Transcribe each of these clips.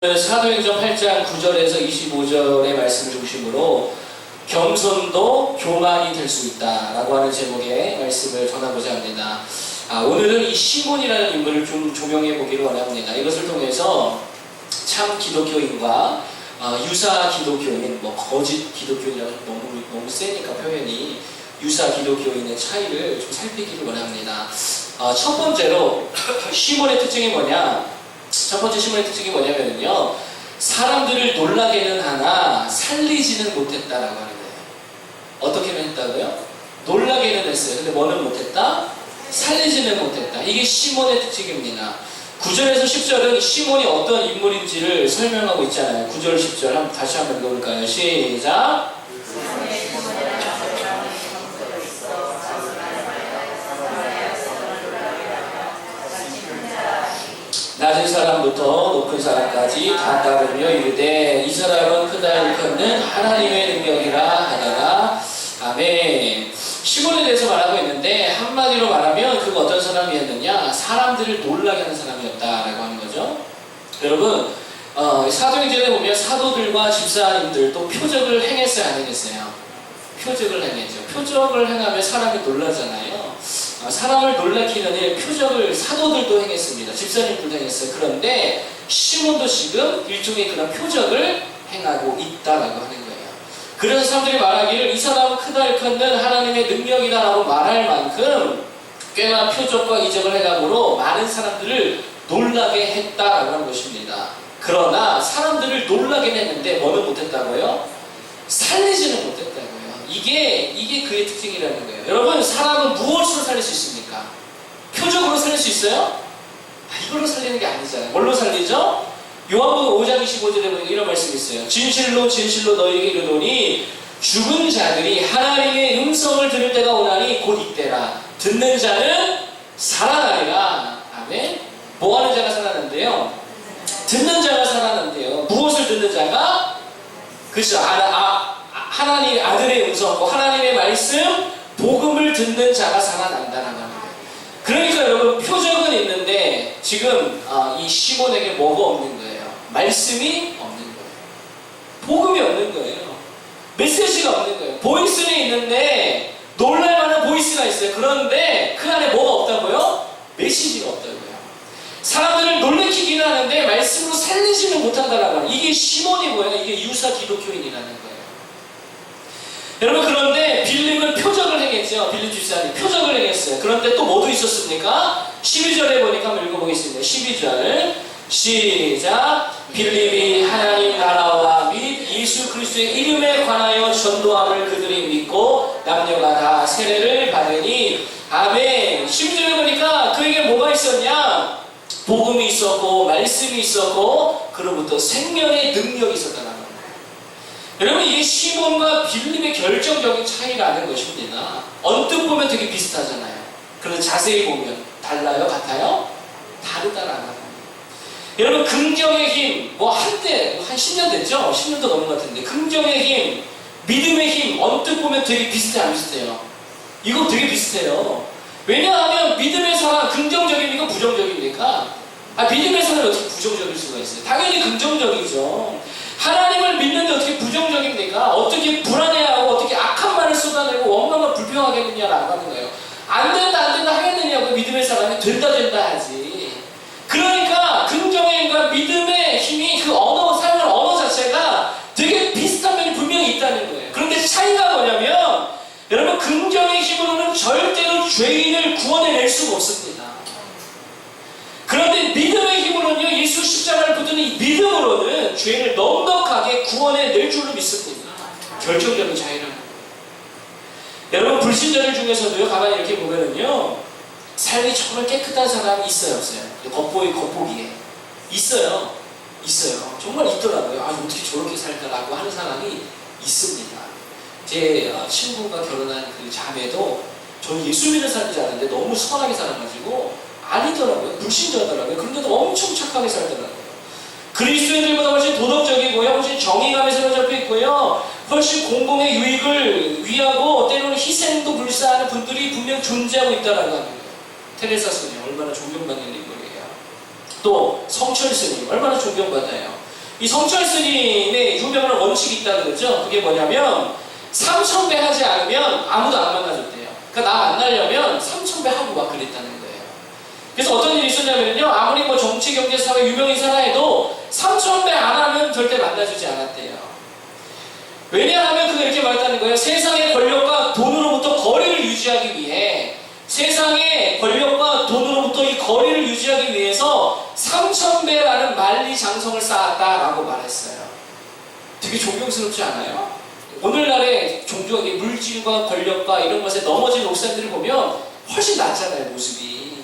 사도행전 8장 9절에서 25절의 말씀을 중심으로 겸손도 교만이 될 수 있다라고 하는 제목의 말씀을 전하고자 합니다. 오늘은 이 시몬이라는 인물을 좀 조명해 보기를 원합니다. 이것을 통해서 참 기독교인과 유사 기독교인, 거짓 기독교인이라고 너무 세니까 표현이 유사 기독교인의 차이를 좀 살피기를 원합니다. 첫 번째로 시몬의 특징이 뭐냐? 첫 번째 시몬의 특징이 뭐냐면요, 사람들을 놀라게는 하나 살리지는 못했다라고 하는 거예요. 어떻게는 했다고요? 놀라게는 했어요. 근데 뭐는 못했다? 살리지는 못했다. 이게 시몬의 특징입니다. 9절에서 10절은 시몬이 어떤 인물인지를 설명하고 있잖아요. 9절, 10절 다시 한번 읽어볼까요? 시작! 낮은 사람부터 높은 사람까지 다 따르며 이르되 이 사람은 크다 일컫는 하나님의 능력이라 하다가 아멘. 시몬에 대해서 말하고 있는데 한마디로 말하면 그가 어떤 사람이었느냐? 사람들을 놀라게 하는 사람이었다라고 하는 거죠. 여러분, 사도행전에 보면 사도들과 집사님들 또 표적을 행했어요, 안 행했어요? 표적을 행했죠. 표적을 행하면 사람이 놀라잖아요. 사람을 놀래키는 일, 표적을 사도들도 행했습니다. 집사님들도 행했어요. 그런데 시몬도 지금 일종의 그런 표적을 행하고 있다라고 하는 거예요. 그래서 사람들이 말하기를 이 사람은 크다 일컫는 하나님의 능력이다라고 말할 만큼 꽤나 표적과 이적을 해감으로 많은 사람들을 놀라게 했다라고 하는 것입니다. 그러나 사람들을 놀라게 했는데 뭐는 못했다고요? 살리지는 못했다고요. 이게 그의 특징이라는 거예요. 여러분, 사람은 무엇으로 살릴 수 있습니까? 표적으로 살릴 수 있어요? 이걸로 살리는 게 아니잖아요. 뭘로 살리죠? 요한복음 5장 25절에 보니까 이런 말씀이 있어요. 진실로 진실로 너희에게 이르노니 죽은 자들이 하나님의 음성을 들을 때가 오나니 곧 이때라. 듣는 자는 살아나리라. 아멘. 뭐 하는 자가 살아난대요? 듣는 자가 살아난대요. 무엇을 듣는 자가? 그렇죠. 하나님 아들의 음성, 하나님의 말씀, 복음을 듣는 자가 살아난다는 거예요. 그러니까 여러분, 표적은 있는데 지금 이 시몬에게 뭐가 없는 거예요? 말씀이 없는 거예요. 복음이 없는 거예요. 메시지가 없는 거예요. 보이스는 있는데 놀랄만한 보이스가 있어요. 그런데 그 안에 뭐가 없다고요? 메시지가 없다고요. 사람들을 놀래키기는 하는데 말씀으로 살리지는 못한다는 거예요. 이게 시몬이고요. 이게 유사 기독교인이라는 거예요. 여러분, 그런데 빌립은 표적을 행했죠. 빌립 집사님 표적을 행했어요. 그런데 또 뭐도 있었습니까? 12절에 보니까 한번 읽어보겠습니다. 12절 시작. 빌립이 하나님 나라와 및 예수 그리스도의 이름에 관하여 전도함을 그들이 믿고 남녀가 다 세례를 받으니 아멘. 12절에 보니까 그에게 뭐가 있었냐? 복음이 있었고 말씀이 있었고 그로부터 생명의 능력이 있었다는 거예요. 여러분, 이게 시몬과 빌립의 결정적인 차이라는 것입니다. 언뜻 보면 되게 비슷하잖아요. 그런데 자세히 보면 달라요? 같아요? 다르다라는 거예요. 여러분, 긍정의 힘, 한때 한 10년 됐죠? 10년도 넘은 것 같은데 긍정의 힘, 믿음의 힘, 언뜻 보면 되게 비슷해, 안 비슷해요? 이거 되게 비슷해요. 왜냐하면 믿음의 사람 긍정적입니까? 부정적입니까? 믿음의 사람이 어떻게 부정적일 수가 있어요? 당연히 긍정적이죠. 하나님을 믿는데 어떻게 부정적입니까? 어떻게 불안해하고 어떻게 악한 말을 쏟아내고 원망과 불평하겠느냐라고 하는 거예요. 안 된다 하겠느냐고 믿음의 사람이 된다 하지. 그러니까 긍정의 힘과 믿음의 힘이 그 사용하는 언어 자체가 되게 비슷한 면이 분명히 있다는 거예요. 그런데 차이가 뭐냐면 여러분, 긍정의 힘으로는 절대로 죄인을 구원해낼 수가 없습니다. 그런데 믿음의 힘으로는요, 예수 십자가를 붙드는 이 믿음으로는 죄인을 넉넉하게 구원해낼 줄로 믿습니다. 결정적인 차이라는 거예요. 여러분, 불신자들 중에서도요, 가만히 이렇게 보면은요, 삶이 정말 깨끗한 사람이 있어요, 없어요? 겉보기에 있어요. 정말 있더라고요. 어떻게 저렇게 살다라고 하는 사람이 있습니다. 제 친구가 결혼한 그 자매도 저 예수 믿는 사람인 줄 알았는데 너무 선하게 살아가지고 아니더라고요. 불신자더라고요. 그런데도 엄청 착하게 살더라고요. 그리스도인들보다 훨씬 도덕적이고요. 훨씬 정의감에 사로잡혀 있고요. 훨씬 공공의 유익을 위하고 때로는 희생도 불사하는 분들이 분명 존재하고 있다는 거예요. 테레사 스님 얼마나 존경받는 인물이에요. 또 성철 스님 얼마나 존경받아요. 이 성철 스님의 유명한 원칙이 있다고 그러죠. 그게 뭐냐면 3000배 하지 않으면 아무도 안 만나줬대요. 그러니까 나 만나려면 3000배 하고 막 그랬다는 거예요. 그래서 어떤 일이 있었냐면요, 아무리 뭐 정치, 경제, 사회 유명인사라 해도 3000배 안 하면 절대 만나주지 않았대요. 왜냐하면 그가 이렇게 말했다는 거예요. 세상의 권력과 돈으로부터 거리를 유지하기 위해, 세상의 권력과 돈으로부터 이 거리를 유지하기 위해서 3000배라는 만리장성을 쌓았다라고 말했어요. 되게 존경스럽지 않아요? 오늘날의 종교의 물질과 권력과 이런 것에 넘어진 목사님들을 보면 훨씬 낫잖아요, 모습이.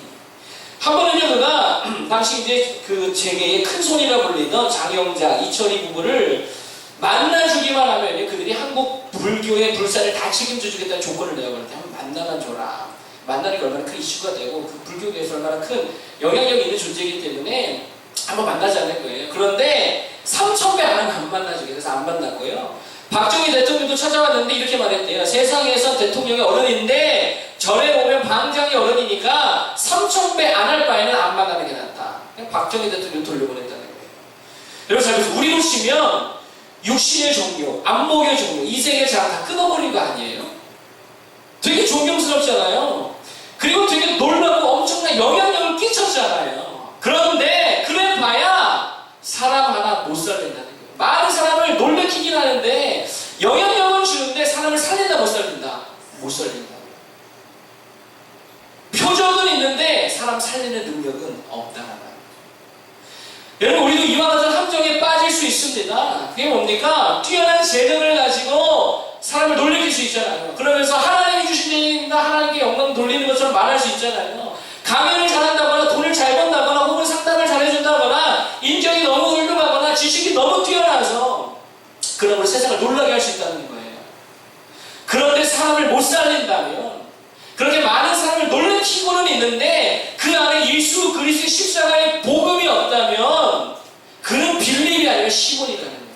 한 번은요, 그가 당시 이제 그 재계의 큰 손이라 불리던 장영자, 이철희 부부를 만나주기만 하면 그들이 한국 불교의 불사를 다 책임져 주겠다는 조건을 내어버렸대. 한번 만나만 줘라. 만나니까 얼마나 큰 이슈가 되고 그 불교계에서 얼마나 큰 영향력이 있는 존재이기 때문에 한번 만나지 않을 거예요. 그런데 3000배 안 만나주게 돼서 안 만났고요. 박정희 대통령도 찾아왔는데 이렇게 말했대요. 세상에서 대통령이 어른인데 절에 오면 방장이 어른이니까 3000배 안 할 바에는 안 만나는 게 낫다. 그냥 박정희 대통령 돌려보냈다는 거예요. 여러분 잘 보세요. 우리 놓치면 육신의 종교, 안목의 종교, 이생의 장 다 끊어버린 거 아니에요? 되게 존경스럽잖아요. 그리고 되게 놀라고 엄청난 영향력을 끼쳤잖아요. 그런데 그래 봐야 사람 하나 못 살린다는 거예요. 많은 사람을 놀래키긴 하는데 영향력은 주는데 사람을 살린다 못 살린다? 못 살린다. 표적은 있는데 사람 살리는 능력은 없다. 여러분 우리도 이와 같은 함정에 빠질 수 있습니다. 그게 뭡니까? 뛰어난 재능을 가지고 사람을 놀래킬 수 있잖아요. 그러면서 하나님이 주신 재능이다 하나님께 영광 돌리는 것처럼 말할 수 있잖아요. 강연을 잘한다거나 돈을 잘 번다거나 혹은 상담을 잘해준다거나 인격이 너무 훌륭하거나 지식이 너무 뛰어나서 그런 걸 세상을 놀라게 할 수 있다는 거예요. 그런데 사람을 못 살린다면 그렇게 많은 사람을 놀래키고는 있는데 그 안에 예수 그리스도의 십자가의 복음이 없다면 그는 빌립이 아니라 시몬이라는 거예요.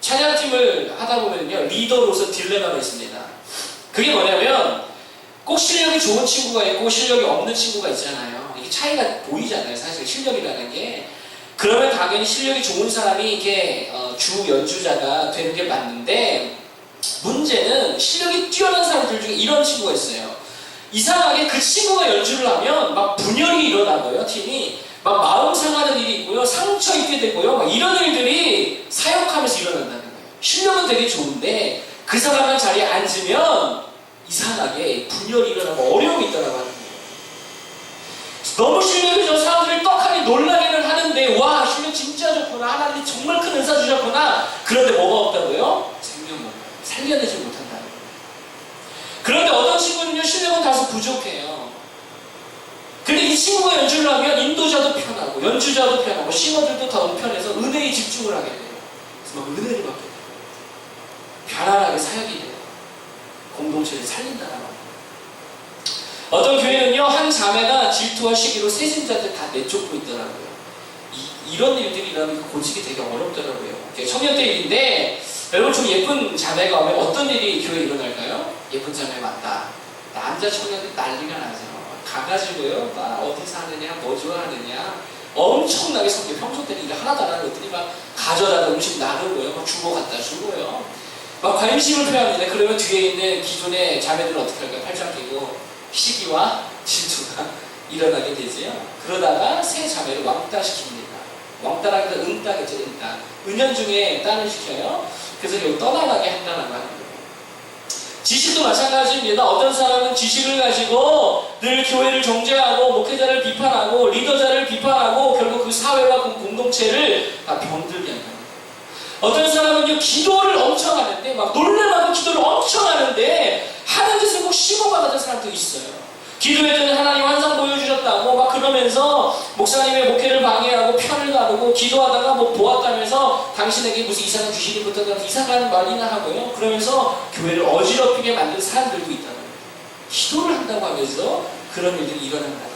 찬양팀을 하다 보면요 리더로서 딜레마가 있습니다. 그게 뭐냐면 꼭 실력이 좋은 친구가 있고 실력이 없는 친구가 있잖아요. 이게 차이가 보이잖아요. 사실 실력이라는 게. 그러면 당연히 실력이 좋은 사람이 이게 주 연주자가 되는 게 맞는데 문제는 실력이 뛰어난 사람들 중에 이런 친구가 있어요. 이상하게 그 친구가 연주를 하면 막 분열이 일어나고요. 팀이 막 마음 상하는 일이 있고요. 상처 입게 되고요. 막 이런 일들이 사역하면서 일어난다는 거예요. 실력은 되게 좋은데 그 사람은 자리에 앉으면 이상하게 분열이 일어나고 어려움이 있더라고 하는 거예요. 너무 실력이 좋은 사람들이 떡하니 놀라기는 하는데 와 실력 진짜 좋구나. 하나님이 정말 큰 은사 주셨구나. 그런데 뭐가 없다고요? 생명 살려내지 못한다는 거예요. 그런데 어떤 친구는요 실력은 다소 부족해요. 근데 이 친구가 연주를 하면 인도자도 편하고 연주자도 편하고 싱어들도 더 편해서 은혜에 집중을 하게 돼요. 그래서 막 은혜를 받게 돼요. 편안하게 사역이 돼요. 공동체를 살린다는 거예요. 어떤 교회는요 한 자매가 질투와 시기로 세신자들 다 내쫓고 있더라고요. 이런 일들이 일어나면 고치기 되게 어렵더라고요. 청년 때 일인데 여러분 좀 예쁜 자매가 오면 어떤 일이 교회에 일어날까요? 예쁜 자매 맞다. 남자 청년들이 난리가 나죠. 가가지고요 막 어디 사느냐 뭐 좋아하느냐 엄청나게 성격 평소 때는 일 하나도 안 하는 것들이 막 가져다가 음식 나누고요 막 주고 갖다 주고요 막 관심을 표합니다. 그러면 뒤에 있는 기존의 자매들은 어떻게 할까요? 팔짱 끼고 시기와 질투가 일어나게 되지요. 그러다가 새 자매를 왕따시킵니다. 왕따라기도 은따겠죠. 은따. 은연중에 딸을 시켜요. 그래서 이걸 떠나가게 한다는 거예요. 지식도 마찬가지입니다. 어떤 사람은 지식을 가지고 늘 교회를 정죄하고 목회자를 비판하고 리더자를 비판하고 결국 그 사회와 그 공동체를 다 병들게 한다. 어떤 사람은요 기도를 엄청 하는데 막 놀랄만큼 기도를 엄청 하는데 하는 짓을 꼭 시험만 받은 사람도 있어요. 기도했더니 하나님 환상 보여주셨다고 막 그러면서 목사님의 목회를 방해하고 편을 가르고 기도하다가 뭐 보았다면서 당신에게 무슨 이상한 귀신이 붙었다는 이상한 말이나 하고요. 그러면서 교회를 어지럽히게 만든 사람들도 있다는 거예요. 기도를 한다고 하면서 그런 일들이 일어난다.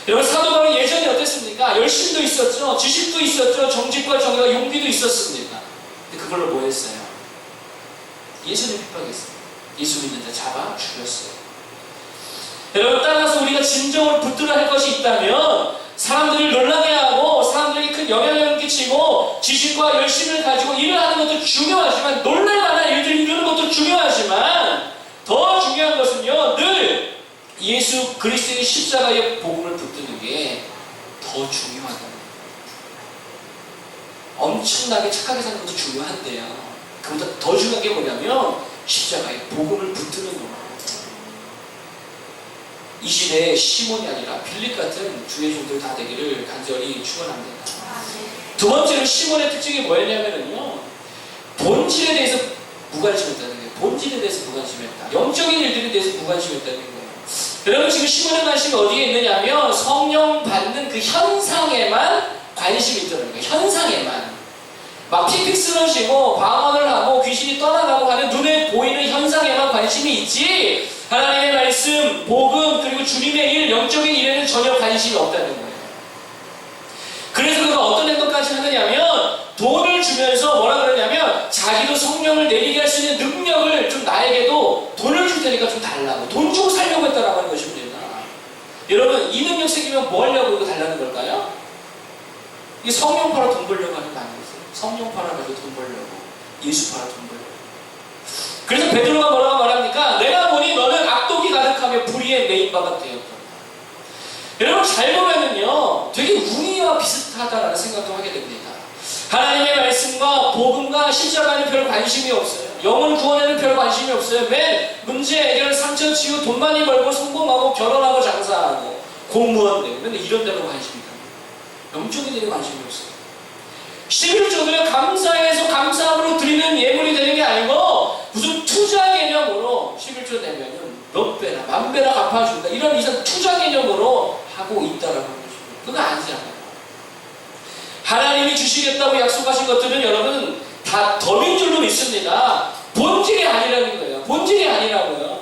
여러분 사도 바울은 예전에 어땠습니까? 열심도 있었죠. 지식도 있었죠. 정직과 정의와 용기도 있었습니다. 근데 그걸로 뭐 했어요? 예수를 핍박했어요. 예수 믿는 자 잡아 죽였어요. 여러분 따라서 우리가 진정으로 붙들어야 할 것이 있다면 사람들을 놀라게 하고 사람들에게 가지고 지식과 열심을 가지고 일을 하는 것도 중요하지만 놀랄 만한 일들을 이루는 것도 중요하지만 더 중요한 것은요, 늘 예수 그리스도의 십자가의 복음을 붙드는 게 더 중요하다. 엄청나게 착하게 사는 것도 중요한데요, 그보다 더 중요한 게 뭐냐면 십자가의 복음을 붙드는 겁니다. 이 시대에 시몬이 아니라 빌립 같은 주의 종들 다 되기를 간절히 축원합니다. 두 번째로 시몬의 특징이 뭐였냐면요, 본질에 대해서 무관심했다는 거예요. 본질에 대해서 무관심했다. 영적인 일들에 대해서 무관심했다는 거예요. 여러분, 지금 시몬의 관심이 어디에 있느냐면 성령 받는 그 현상에만 관심이 있다는 거예요. 현상에만. 막 픽픽 쓰러지고 방언을 하고 귀신이 떠나가고 하는 눈에 보이는 현상에만 관심이 있지, 하나님의 말씀, 복음, 그리고 주님의 일, 영적인 일에는 전혀 관심이 없다는 거예요. 그래서 그가 어떤 행동까지 하느냐면 돈을 주면서 뭐라 그러냐면 자기도 성령을 내리게 할 수 있는 능력을 좀, 나에게도 돈을 줄 테니까 좀 달라고, 돈 주고 살려고 했다라고 하는 것입니다. 여러분, 이 능력 생기면 뭐 하려고 이거 달라는 걸까요? 이 성령 팔아 돈 벌려고 하는 거 아니겠어요? 성령 팔아가지고 돈 벌려고, 예수 팔아 돈 벌려고. 그래서 베드로가 뭐라고 말합니까? 내가 보니 너는 악독이 가득하며 불의의 메인바가 되었다. 여러분, 잘 보면은요, 되게 우리와 비슷하다라는 생각도 하게 됩니다. 하나님의 말씀과 복음과 십자가에는 별 관심이 없어요. 영혼 구원에는 별 관심이 없어요. 맨 문제 해결, 상처 치유, 돈 많이 벌고 성공하고 결혼하고 장사하고 공무원 되고 맨날 이런 데로 관심이 가요. 영적인 일에 관심이 없어요. 11조는 감사해서 감사함으로 드리는 예물이 되는 게 아니고 무슨 투자 개념으로 11조 되면은 몇 배나 만 배나 갚아준다, 이런 이상 투자 개념으로 하고 있다라는 것입니다. 그건 아니잖아요. 하나님이 주시겠다고 약속하신 것들은 여러분 다 덤인 줄로 믿습니다. 본질이 아니라는 거예요. 본질이 아니라고요.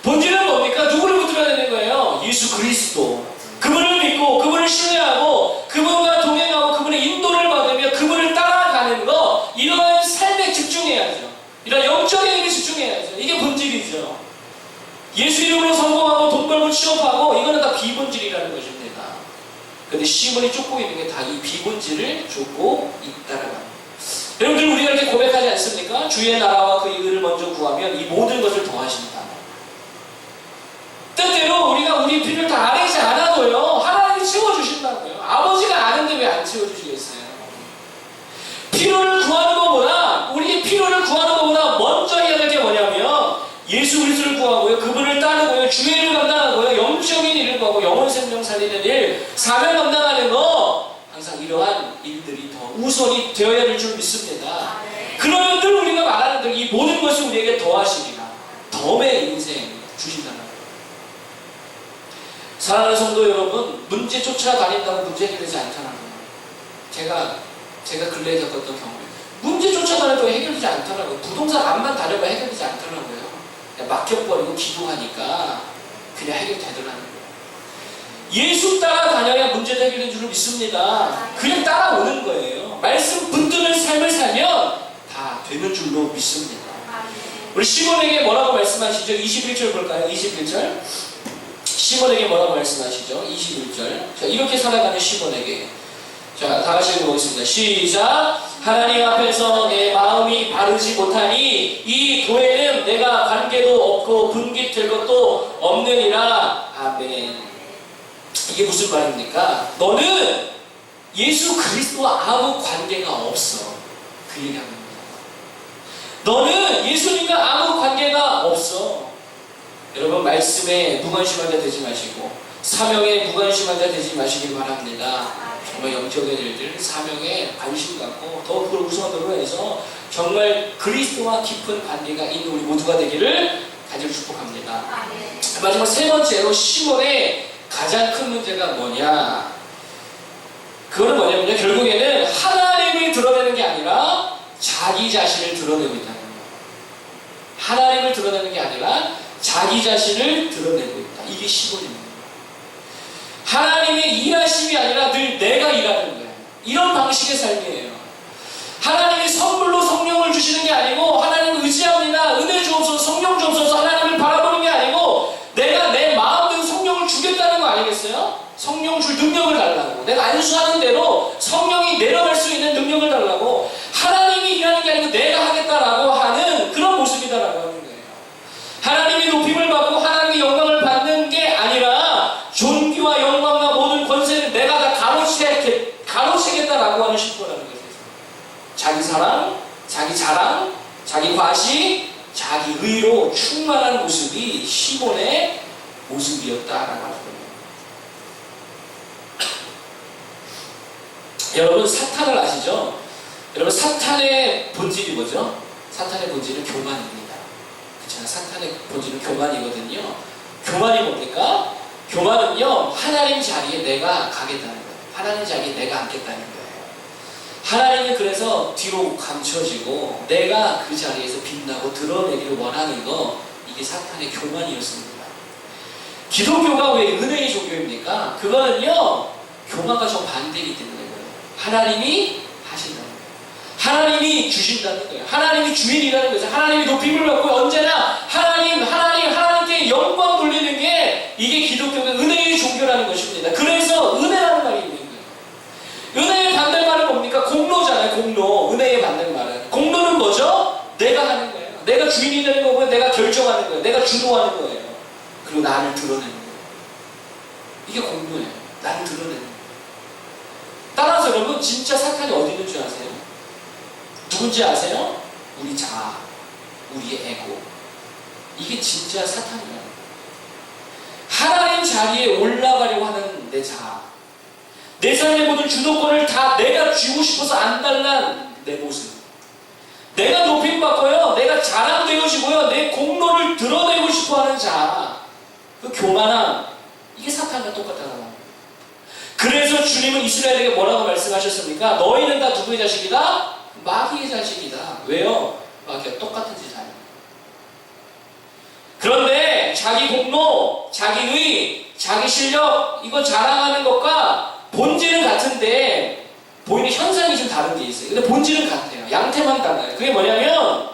본질은 뭡니까? 누구를 붙들어야 되는 거예요? 예수 그리스도. 그분을 믿고 그분을 신뢰하고 그분과 동행하고 그분의 인도를 받으며 그분을 따라가는 거, 이러한 삶에 집중해야죠. 이런 영적인 일에 집중해야죠. 이게 본질이죠. 예수 이름으로 성공하고 돈 벌고 취업하고 이거는 다 비본질이라는 것입니다. 근데 시몬이 쫓고 있는 게 다 이 비본질을 쫓고 있다라는 겁니다. 여러분들, 우리가 이렇게 고백하지 않습니까? 주의 나라와 그 의를 먼저 구하면 이 모든 것을 더하신다. 때때로 우리가 우리 필요를 다 아뢰지 않아도요, 하나님이 채워주신다고요. 아버지가 아는데 왜 안 채워주시겠어요? 필요를 구하는 것보다, 우리의 필요를 구하는 것보다 먼저 해야 될 게 뭐냐면 예수 그리스도를 구하고요, 그분을 따르고요, 주의 일을 감당하고요, 영적인 일을 구하고 영혼 생명 살리는 일, 사명 감당하는 거, 항상 이러한 일들이 더 우선이 되어야 될 줄 믿습니다. 그러면 늘 우리가 말하는 대로 이 모든 것이 우리에게 더하시리라, 덤의 인생 주신다는 거예요. 사랑하는 성도 여러분, 문제 쫓아다닌다고 문제 해결되지 않다는 거예요. 제가 근래에 겪었던 경우에 문제 쫓아다녀도 해결되지 않더라고요. 부동산 앞만 다녀봐 해결되지 않더라고요. 그냥 막혀버리고 기도하니까 그냥 해결되더라는 거예요. 예수 따라다녀야 문제도 해결된 줄을 믿습니다. 그냥 따라오는 거예요. 말씀 붙드는 삶을 살면 다 되는 줄로 믿습니다. 우리 시몬에게 뭐라고 말씀하시죠? 21절 볼까요? 21절. 시몬에게 뭐라고 말씀하시죠? 21절. 자, 이렇게 살아가는 시몬에게. 자, 다 같이 읽어보겠습니다. 시작! 하나님 앞에서 내 마음이 바르지 못하니 이 교회는 내가 관계도 없고 분깃될 것도 없느니라. 아멘. 이게 무슨 말입니까? 너는 예수 그리스도와 아무 관계가 없어. 그 얘기합니다. 너는 예수님과 아무 관계가 없어. 여러분, 말씀에 무관심한 자 되지 마시고 사명에 무관심한 자 되지 마시길 바랍니다. 정말 영적인 일들, 사명에 관심 갖고 더 그걸 우선으로 해서 정말 그리스도와 깊은 관계가 있는 우리 모두가 되기를 간절히 축복합니다. 마지막 세 번째로 시몬의 가장 큰 문제가 뭐냐? 그거는 뭐냐면요, 결국에는 하나님을 드러내는 게 아니라 자기 자신을 드러내고 있다는 거예요. 하나님을 드러내는 게 아니라 자기 자신을 드러내고 있다. 이게 시몬입니다. 하나님의 일하심이 아니라 늘 내가 일하는 거예요. 이런 방식의 삶이에요. 하나님이 선물로 성령을 주시는 게 아니고 하나님을 의지합니다, 은혜 주옵소서, 성령 주옵소서, 하나님을 바라보는 게 아니고 내가 내 마음대로 성령을 주겠다는 거 아니겠어요? 성령 줄 능력을 달라고. 내가 안수하는 대로 성령이 내려갈 수 있는 능력을 능력을 달라고 하나님이 일하는 게 아니고 내가 하겠다라고 하는 그런 모습이다라고 하는 거예요. 하나님이 높임을 받고 하나님의 영광을 받는 게 아니라 존귀와 영광과 모든 권세를 내가 다 가로채겠다라고 하는 신부라는 거예요. 자기 사랑, 자기 자랑, 자기 과시, 자기 의로 충만한 모습이 시몬의 모습이었다라고 하는 거예요. 여러분 사탄을 아시죠? 여러분 사탄의 본질이 뭐죠? 사탄의 본질은 교만입니다. 그렇잖아요. 사탄의 본질은 교만이거든요. 교만이 뭡니까? 교만은요 하나님 자리에 내가 가겠다는 거예요. 하나님 자리에 내가 앉겠다는 거예요. 하나님은 그래서 뒤로 감춰지고 내가 그 자리에서 빛나고 드러내기를 원하는 거, 이게 사탄의 교만이었습니다. 기독교가 왜 은혜의 종교입니까? 그거는요 교만과 정반대이기 때문에 그래요. 하나님이 하신다는 거예요. 하나님이 주신다는 거예요. 하나님이 주인이라는 거죠. 하나님이 높임을 받고 언제나 하나님께 영광 돌리는 게 이게 기독교가 은혜의 종교라는 것입니다. 그래서 은혜라는 말이 있는 거예요. 은혜의 반대말은 뭡니까? 공로잖아요. 공로. 은혜의 반대말은. 공로는 뭐죠? 내가 하는 거예요. 내가 주인이 되는 거고요. 내가 결정하는 거예요. 내가 주도하는 거예요. 그리고 나를 드러내는 거예요. 이게 공로예요. 나를 드러내는 거예요. 따라서 여러분 진짜 사탄이 어디 있는 줄 아세요? 누군지 아세요? 우리 자아, 우리의 에고. 이게 진짜 사탄이에요. 하나님 자리에 올라가려고 하는 내 자아, 내 삶의 모든 주도권을 다 내가 쥐고 싶어서 안달난 내 모습, 내가 높임받고요, 내가 자랑되어지고요, 내 공로를 드러내고 싶어하는 자아, 그 교만함, 이게 사탄과 똑같다는 겁니다. 그래서 주님은 이스라엘에게 뭐라고 말씀하셨습니까? 너희는 다 누구의 자식이다? 마귀의 자식이다. 왜요? 마귀가 똑같은 짓을 하는 거예요. 그런데 자기 공로, 자기 의, 자기 실력, 이거 자랑하는 것과 본질은 같은데 보이는 현상이 좀 다른 게 있어요. 근데 본질은 같아요. 양태만 달라요. 그게 뭐냐면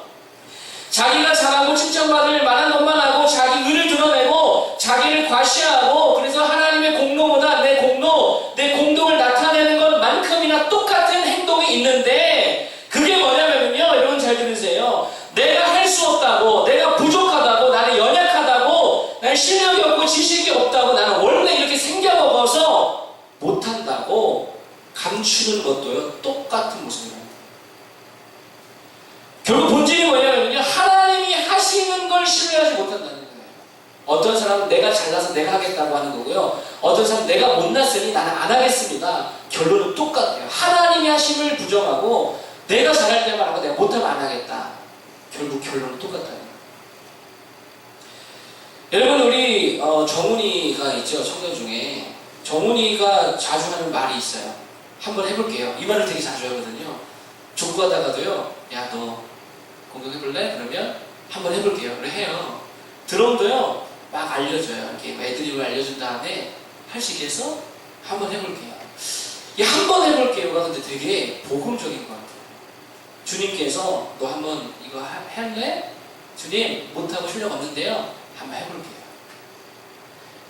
자기가 잘하고 칭찬받을 만한 것만 하고 자기 의를 드러내고 자기를 과시하고, 그래서 하나님의 공로보다 내 공로, 내 공덕을 나타내는 것만큼이나 똑같은 행동이 있는데, 그게 뭐냐면요, 여러분 잘 들으세요. 내가 할 수 없다고, 내가 부족하다고, 나는 연약하다고, 나는 실력이 없고 지식이 없다고, 나는 원래 이렇게 생겨먹어서 못한다고 감추는 것도요 똑같은 모습입니다. 결국 본질이 뭐냐면요, 하나님이 하시는 걸 신뢰하지 못한다는 거예요. 어떤 사람은 내가 잘나서 내가 하겠다고 하는 거고요, 어떤 사람은 내가 못났으니 나는 안 하겠습니다. 결론은 똑같아요. 하나님이 하심을 부정하고 내가 잘할 때만 하고 내가 못하면 안 하겠다. 결국 결론은 똑같다는 거예요. 여러분 우리 정훈이가 있죠. 청년 중에 정훈이가 자주 하는 말이 있어요. 한번 해볼게요. 이 말을 되게 자주 하거든요. 족구하다가도요, 야 너 공격해볼래? 그러면 한번 해볼게요. 그래 해요. 드럼도요 막 알려줘요. 이렇게 애드립을 알려준 다음에 할 수 있게 해서 한번 해볼게요. 이 한번 해볼게요가 근데 되게 복음적인 것 같아요. 주님께서 너 한번 이거 할래? 주님 못하고 실력 없는데요 한번 해볼게요.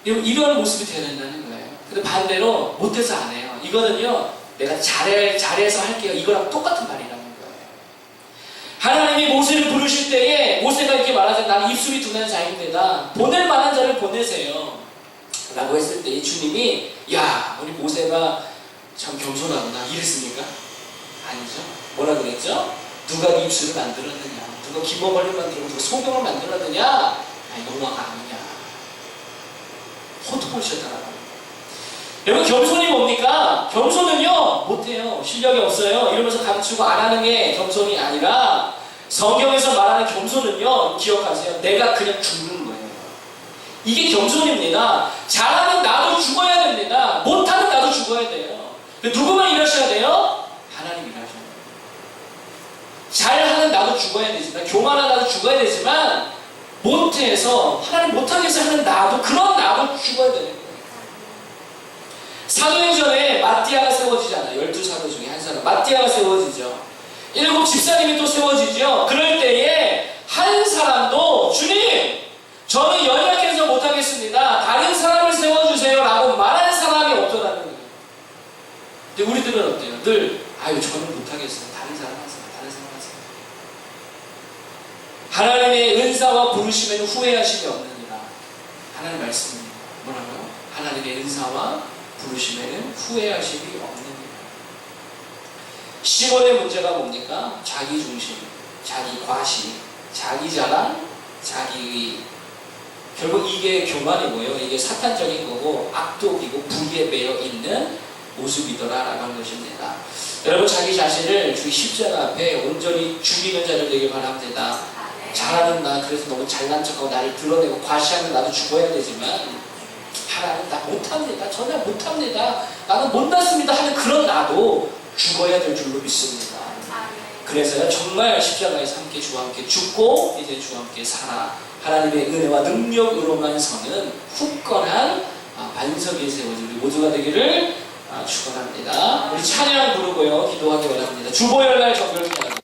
이런 모습이 되어야 된다는 거예요. 근데 반대로 못해서 안 해요. 이거는요 내가 잘해서 할게요. 이거랑 똑같은 말이라는 거예요. 하나님이 모세를 부르실 때에 모세가 이렇게 말하죠. 나는 입술이 둔한 자인데다 보낼 만한 자를 보내세요 라고 했을 때 주님이 야 우리 모세가 참 겸손하구나 이랬습니까? 아니죠. 뭐라 그랬죠? 누가 네 입술을 만들었느냐, 누가 기머리를 만들고 누가 소경을 만들었느냐, 아니 너무가 아니냐. 호투볼시였다라고. 여러분 겸손이 뭡니까? 겸손은요 못해요. 실력이 없어요 이러면서 감추고 안 하는 게 겸손이 아니라, 성경에서 말하는 겸손은요 기억하세요. 내가 그냥 죽는 거예요. 이게 겸손입니다. 잘하면 나도 죽어야 됩니다. 못하면 나도 죽어야 돼요. 누구만 일하셔야 돼요? 하나님 일하셔야 돼요. 잘하는 나도 죽어야 되지만, 교만한 나도 죽어야 되지만, 못해서 하나님 못하게 해서 하는 나도, 그런 나도 죽어야 되는 거예요. 사도행전에 마띠아가 세워지잖아요. 12사도 중에 한 사람 마띠아가 세워지죠. 7 집사님이 또 세워지죠. 그럴 때에 한 사람도 주님 저는 연약해서 못하겠습니다. 다른 사람을 세워주세요 라고 말한 사람이 없더라는 거예요. 근데 우리들은 어때요? 늘 아유 저는 못하겠어요. 다른 사람 하세요. 다른 사람 하세요. 하나님의 은사와 부르심에는 후회하심이 없느니라. 하나님 말씀입니다. 뭐라고요? 하나님의 은사와 부르심에는 후회하심이 없느니라. 시몬의 문제가 뭡니까? 자기 중심, 자기 과시, 자기 자랑, 자기 의. 결국 이게 교만이고요. 이게 사탄적인 거고 악독이고 불의에 매여 있는 모습이더라라고 하는 것입니다. 여러분 자기 자신을 주의 십자가 앞에 온전히 죽이는 자를 되길 바랍니다. 잘하는 나 그래서 너무 잘난 척하고 나를 드러내고 과시하는 나도 죽어야 되지만 하나님 나 못합니다. 전혀 못합니다. 나는 못났습니다 하는 그런 나도 죽어야 될 줄로 믿습니다. 그래서요 정말 십자가에서 함께 주와 함께 죽고 이제 주와 함께 살아 하나님의 은혜와 능력으로만 서는 굳건한 반석이 세워진 우리 모두가 되기를 축원합니다. 우리 찬양 부르고요 기도하기 원합니다. 주보혈날 정결